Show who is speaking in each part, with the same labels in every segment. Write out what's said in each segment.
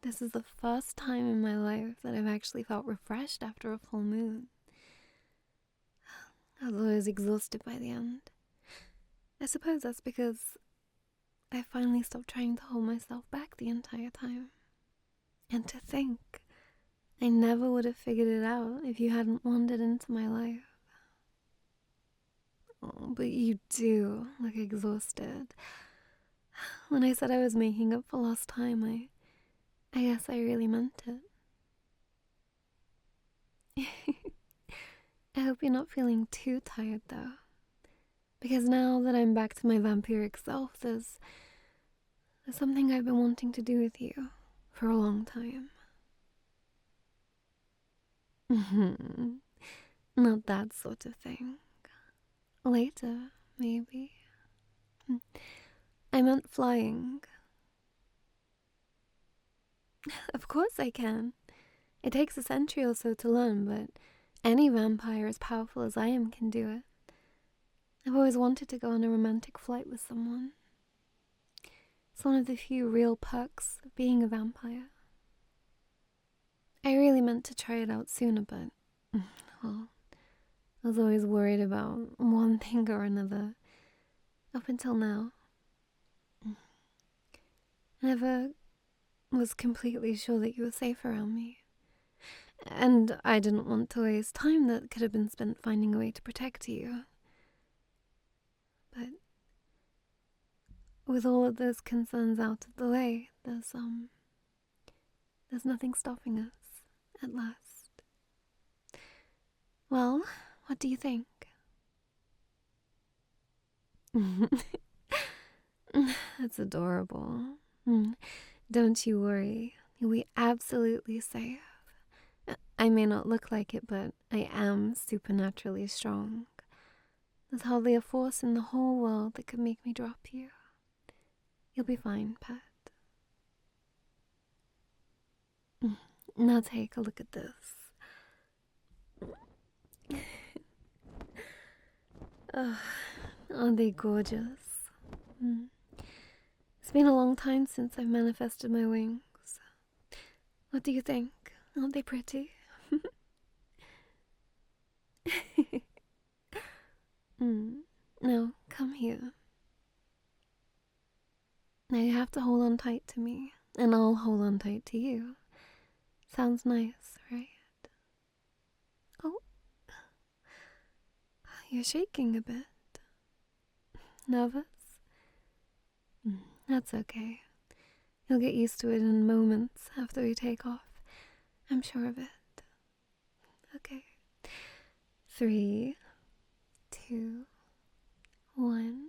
Speaker 1: This is the first time in my life that I've actually felt refreshed after a full moon. Although I was exhausted by the end. I suppose that's because I finally stopped trying to hold myself back the entire time. And to think, I never would have figured it out if you hadn't wandered into my life. Oh, but you do look exhausted. When I said I was making up for lost time, I guess I really meant it. I hope you're not feeling too tired though. Because now that I'm back to my vampiric self, there's something I've been wanting to do with you for a long time. Not that sort of thing. Later, maybe. I meant flying. Of course I can. It takes a century or so to learn, but any vampire as powerful as I am can do it. I've always wanted to go on a romantic flight with someone. It's one of the few real perks of being a vampire. I really meant to try it out sooner, but, well, I was always worried about one thing or another, up until now. I never was completely sure that you were safe around me. And I didn't want to waste time that could have been spent finding a way to protect you. But with all of those concerns out of the way, there's nothing stopping us, at last. Well, what do you think? That's adorable. Don't you worry, you'll be absolutely safe. I may not look like it, but I am supernaturally strong. There's hardly a force in the whole world that could make me drop you. You'll be fine, pet. Now take a look at this. Oh, aren't they gorgeous? It's been a long time since I've manifested my wings. What do you think? Aren't they pretty? No, come here. Now you have to hold on tight to me, and I'll hold on tight to you. Sounds nice, right? Oh, you're shaking a bit. Nervous? That's okay. You'll get used to it in moments after we take off. I'm sure of it. Okay. 3, 2, 1.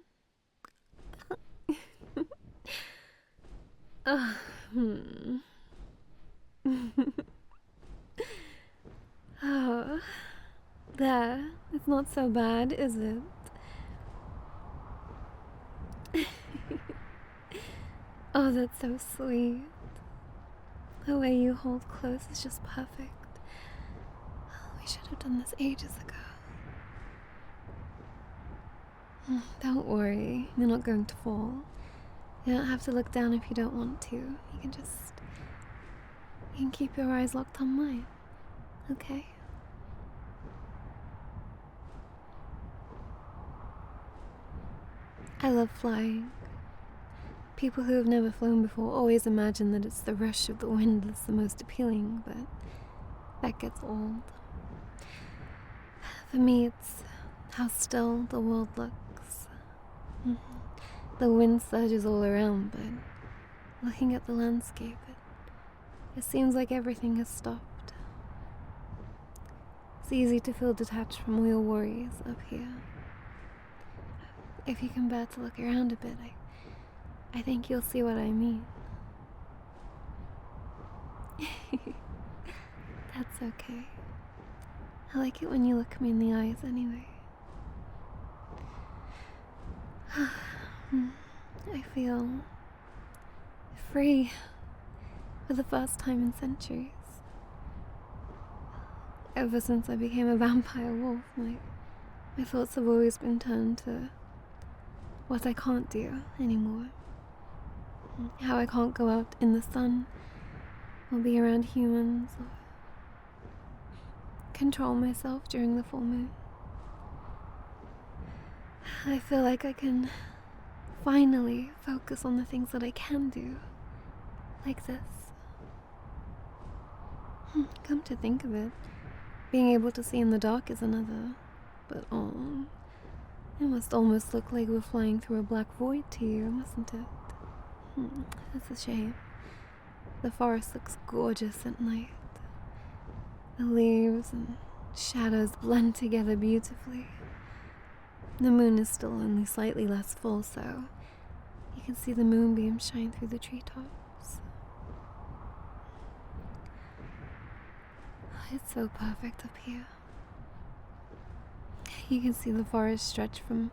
Speaker 1: Oh, there. It's not so bad, is it? Oh, that's so sweet. The way you hold close is just perfect. We should have done this ages ago. Don't worry, you're not going to fall. You don't have to look down if you don't want to. You can keep your eyes locked on mine, okay? I love flying. People who have never flown before always imagine that it's the rush of the wind that's the most appealing, but that gets old. For me, it's how still the world looks. The wind surges all around, but looking at the landscape, it seems like everything has stopped. It's easy to feel detached from all your worries up here. If you can bear to look around a bit, I think you'll see what I mean. That's okay. I like it when you look me in the eyes anyway. I feel free for the first time in centuries. Ever since I became a vampire wolf, my thoughts have always been turned to what I can't do anymore. How I can't go out in the sun or be around humans or control myself during the full moon. I feel like I can finally focus on the things that I can do, like this. Come to think of it, being able to see in the dark is another, but it must almost look like we're flying through a black void to you, mustn't it? That's a shame. The forest looks gorgeous at night. The leaves and shadows blend together beautifully. The moon is still only slightly less full, so you can see the moonbeams shine through the treetops. It's so perfect up here. You can see the forest stretch from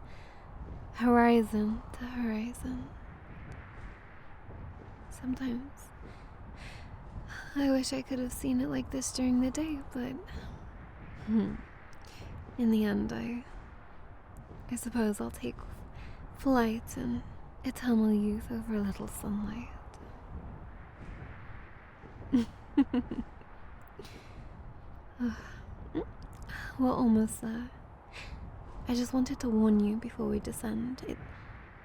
Speaker 1: horizon to horizon. Sometimes I wish I could have seen it like this during the day, but in the end, I suppose I'll take flight and eternal youth over a little sunlight. We're almost there. I just wanted to warn you before we descend. It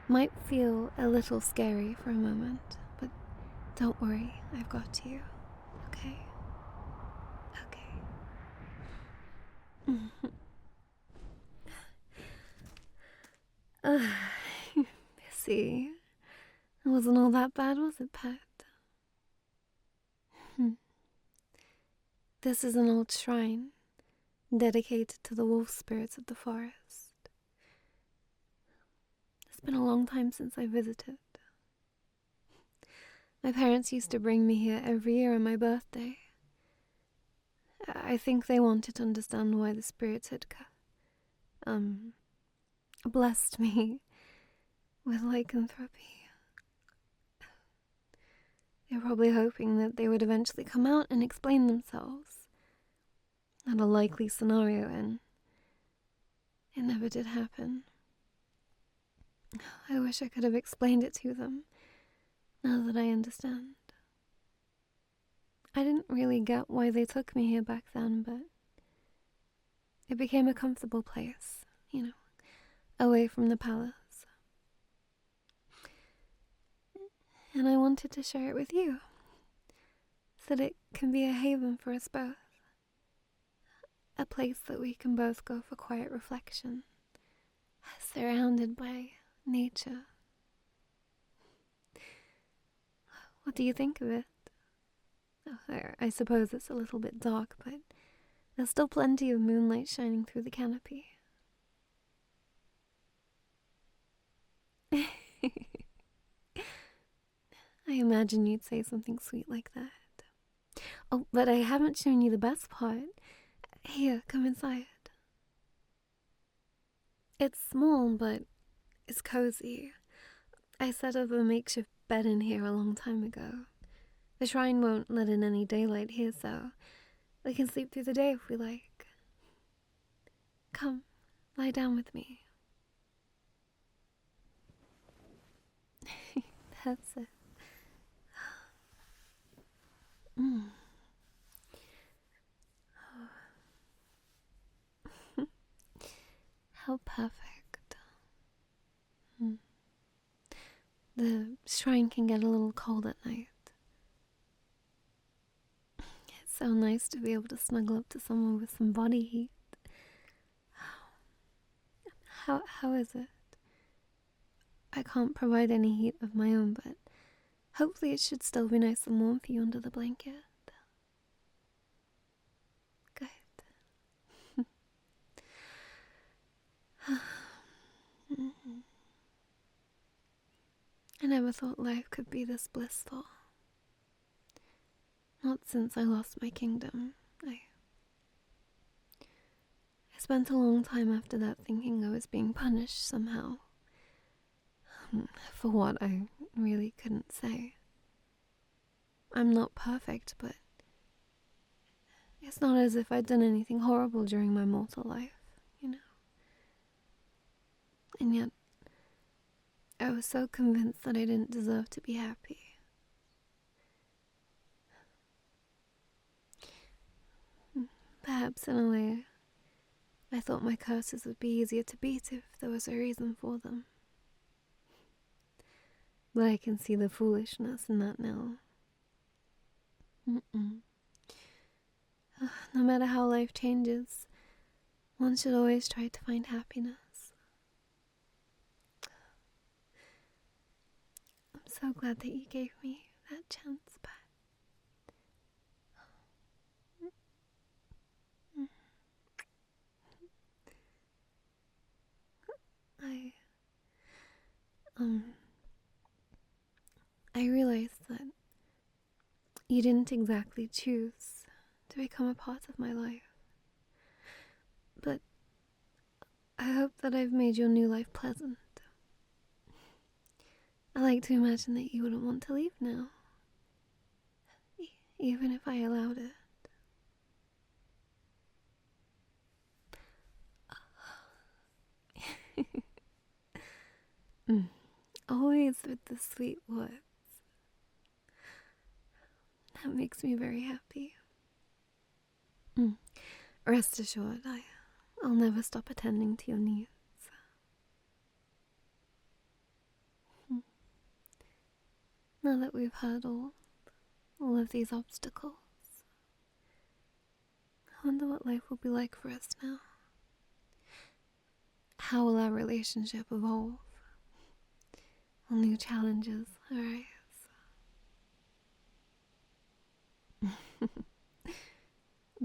Speaker 1: might feel a little scary for a moment, but don't worry, I've got you. Okay? Okay. See, it wasn't all that bad, was it, pet? This is an old shrine dedicated to the wolf spirits of the forest. It's been a long time since I visited. My parents used to bring me here every year on my birthday. I think they wanted to understand why the spirits had blessed me with lycanthropy. They were probably hoping that they would eventually come out and explain themselves. Not a likely scenario, and it never did happen. I wish I could have explained it to them, now that I understand. I didn't really get why they took me here back then, but it became a comfortable place, away from the palace. And I wanted to share it with you, so that it can be a haven for us both. A place that we can both go for quiet reflection, surrounded by nature. What do you think of it? I suppose it's a little bit dark, but there's still plenty of moonlight shining through the canopy. I imagine you'd say something sweet like that. Oh, but I haven't shown you the best part. Here, come inside. It's small, but it's cozy. I set up a makeshift bed in here a long time ago. The shrine won't let in any daylight here, so we can sleep through the day if we like. Come, lie down with me. That's it. How perfect. The shrine can get a little cold at night. It's so nice to be able to snuggle up to someone with some body heat. How is it? I can't provide any heat of my own, but hopefully it should still be nice and warm for you under the blanket. Good. I never thought life could be this blissful. Not since I lost my kingdom. I spent a long time after that thinking I was being punished somehow. For what, I really couldn't say. I'm not perfect, but it's not as if I'd done anything horrible during my mortal life, And yet, I was so convinced that I didn't deserve to be happy. Perhaps in a way, I thought my curses would be easier to beat if there was a reason for them. But I can see the foolishness in that now. No matter how life changes, one should always try to find happiness. I'm so glad that you gave me that chance back. I realized that you didn't exactly choose to become a part of my life. But I hope that I've made your new life pleasant. I like to imagine that you wouldn't want to leave now, even if I allowed it. Always with the sweet words. That makes me very happy. Rest assured, I'll never stop attending to your needs. Now that we've hurdled all of these obstacles, I wonder what life will be like for us now. How will our relationship evolve? Will new challenges arise?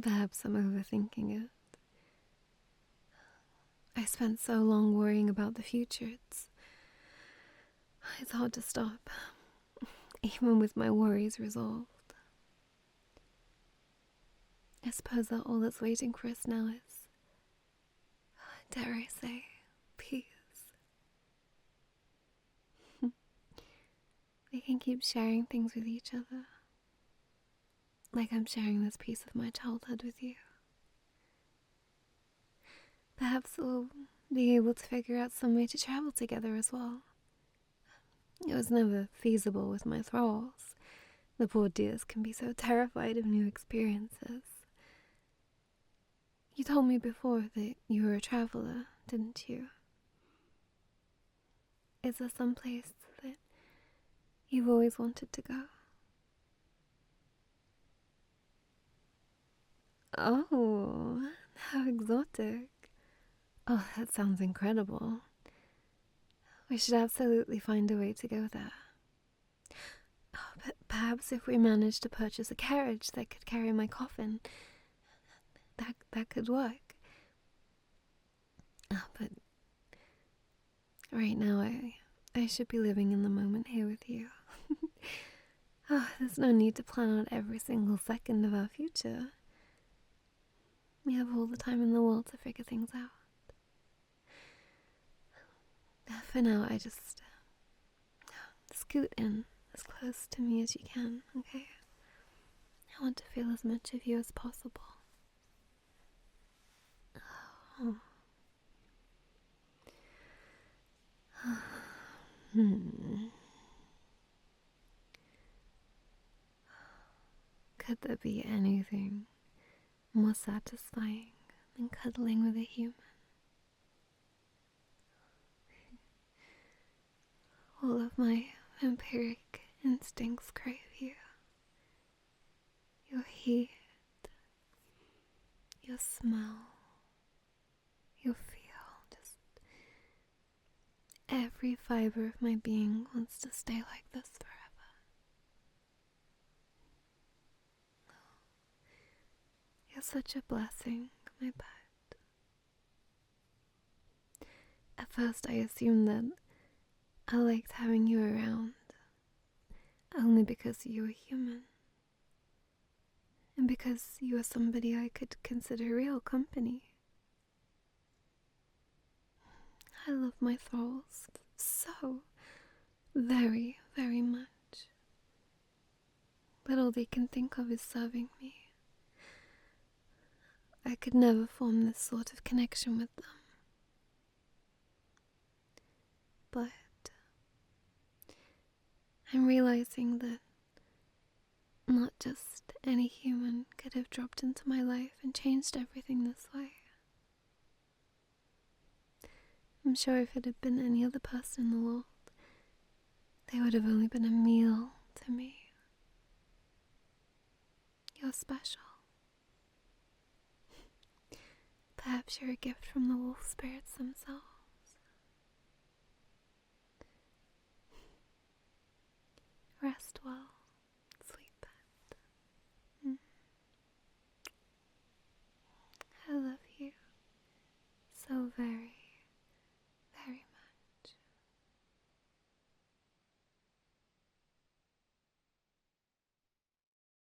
Speaker 1: Perhaps I'm overthinking it. I spent so long worrying about the future, it's hard to stop, even with my worries resolved. I suppose that all that's waiting for us now is, dare I say, peace. We can keep sharing things with each other, like I'm sharing this piece of my childhood with you. Perhaps we'll be able to figure out some way to travel together as well. It was never feasible with my thralls. The poor dears can be so terrified of new experiences. You told me before that you were a traveler, didn't you? Is there some place that you've always wanted to go? Oh, how exotic. Oh, that sounds incredible. We should absolutely find a way to go there. Oh, but perhaps if we managed to purchase a carriage that could carry my coffin, that could work. Oh, but right now I should be living in the moment here with you. Oh, there's no need to plan out every single second of our future. We have all the time in the world to figure things out. For now, I just scoot in as close to me as you can, okay? I want to feel as much of you as possible. Oh. Could there be anything more satisfying than cuddling with a human? All of my vampiric instincts crave you. Your heat, your smell, your feel, just every fiber of my being wants to stay like this forever. You're such a blessing, my pet. At first I assumed that I liked having you around, only because you were human. And because you were somebody I could consider real company. I love my thralls so very, very much. But all they can think of is serving me. I could never form this sort of connection with them. But I'm realizing that not just any human could have dropped into my life and changed everything this way. I'm sure if it had been any other person in the world, they would have only been a meal to me. You're special. Perhaps you're a gift from the wolf spirits themselves. Rest well.